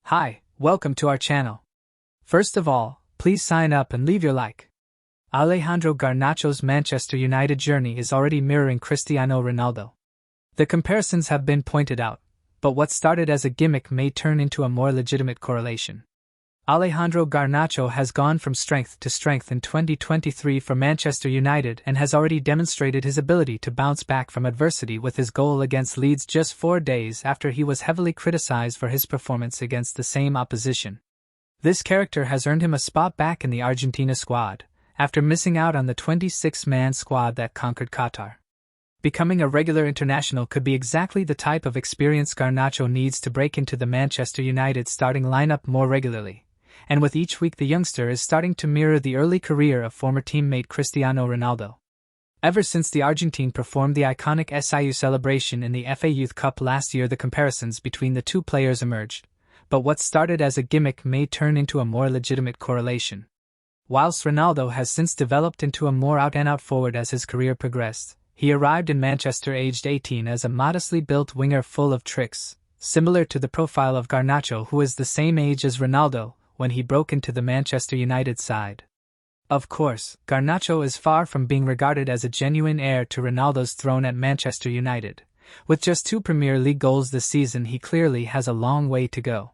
Hi, welcome to our channel. First of all, please sign up and leave your like. Alejandro Garnacho's Manchester United journey is already mirroring Cristiano Ronaldo. The comparisons have been pointed out, but what started as a gimmick may turn into a more legitimate correlation. Alejandro Garnacho has gone from strength to strength in 2023 for Manchester United and has already demonstrated his ability to bounce back from adversity with his goal against Leeds just 4 days after he was heavily criticized for his performance against the same opposition. This character has earned him a spot back in the Argentina squad, after missing out on the 26-man squad that conquered Qatar. Becoming a regular international could be exactly the type of experience Garnacho needs to break into the Manchester United starting lineup more regularly. And with each week the youngster is starting to mirror the early career of former teammate Cristiano Ronaldo. Ever since the Argentine performed the iconic SIU celebration in the FA Youth Cup last year, the comparisons between the two players emerged, but what started as a gimmick may turn into a more legitimate correlation. Whilst Ronaldo has since developed into a more out-and-out forward as his career progressed, he arrived in Manchester aged 18 as a modestly built winger full of tricks, similar to the profile of Garnacho, who is the same age as Ronaldo when he broke into the Manchester United side. Of course, Garnacho is far from being regarded as a genuine heir to Ronaldo's throne at Manchester United. With just 2 Premier League goals this season, he clearly has a long way to go.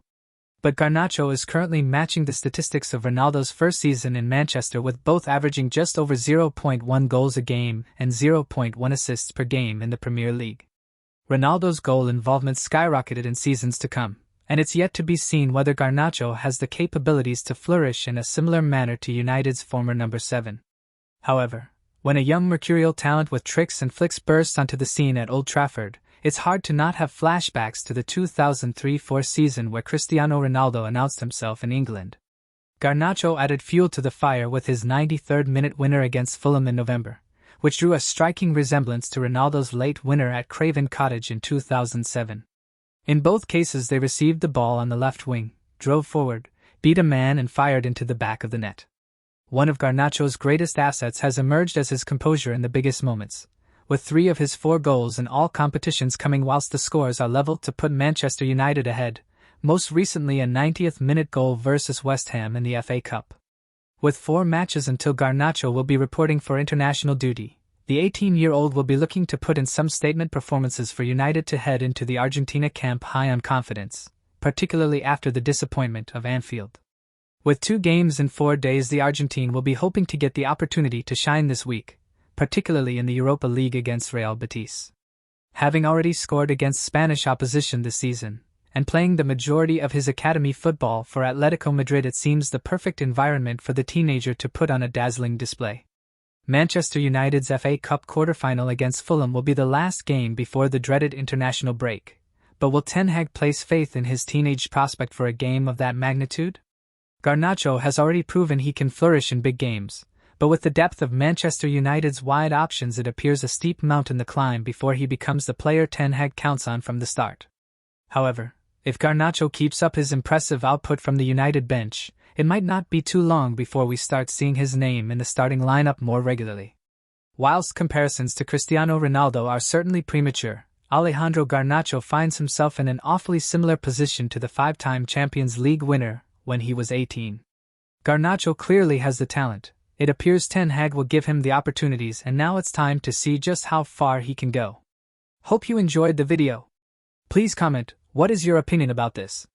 But Garnacho is currently matching the statistics of Ronaldo's first season in Manchester, with both averaging just over 0.1 goals a game and 0.1 assists per game in the Premier League. Ronaldo's goal involvement skyrocketed in seasons to come, and it's yet to be seen whether Garnacho has the capabilities to flourish in a similar manner to United's former number 7. However, when a young mercurial talent with tricks and flicks bursts onto the scene at Old Trafford, it's hard to not have flashbacks to the 2003-04 season where Cristiano Ronaldo announced himself in England. Garnacho added fuel to the fire with his 93rd-minute winner against Fulham in November, which drew a striking resemblance to Ronaldo's late winner at Craven Cottage in 2007. In both cases they received the ball on the left wing, drove forward, beat a man and fired into the back of the net. One of Garnacho's greatest assets has emerged as his composure in the biggest moments, with 3 of his 4 goals in all competitions coming whilst the scores are level to put Manchester United ahead, most recently a 90th-minute goal versus West Ham in the FA Cup. With 4 matches until Garnacho will be reporting for international duty, the 18-year-old will be looking to put in some statement performances for United to head into the Argentina camp high on confidence, particularly after the disappointment of Anfield. With 2 games in 4 days, the Argentine will be hoping to get the opportunity to shine this week, particularly in the Europa League against Real Betis. Having already scored against Spanish opposition this season, and playing the majority of his academy football for Atletico Madrid, it seems the perfect environment for the teenager to put on a dazzling display. Manchester United's FA Cup quarter-final against Fulham will be the last game before the dreaded international break, but will Ten Hag place faith in his teenage prospect for a game of that magnitude? Garnacho has already proven he can flourish in big games, but with the depth of Manchester United's wide options it appears a steep mountain to climb before he becomes the player Ten Hag counts on from the start. However, if Garnacho keeps up his impressive output from the United bench, it might not be too long before we start seeing his name in the starting lineup more regularly. Whilst comparisons to Cristiano Ronaldo are certainly premature, Alejandro Garnacho finds himself in an awfully similar position to the 5-time Champions League winner when he was 18. Garnacho clearly has the talent. It appears Ten Hag will give him the opportunities, and now it's time to see just how far he can go. Hope you enjoyed the video. Please comment, what is your opinion about this?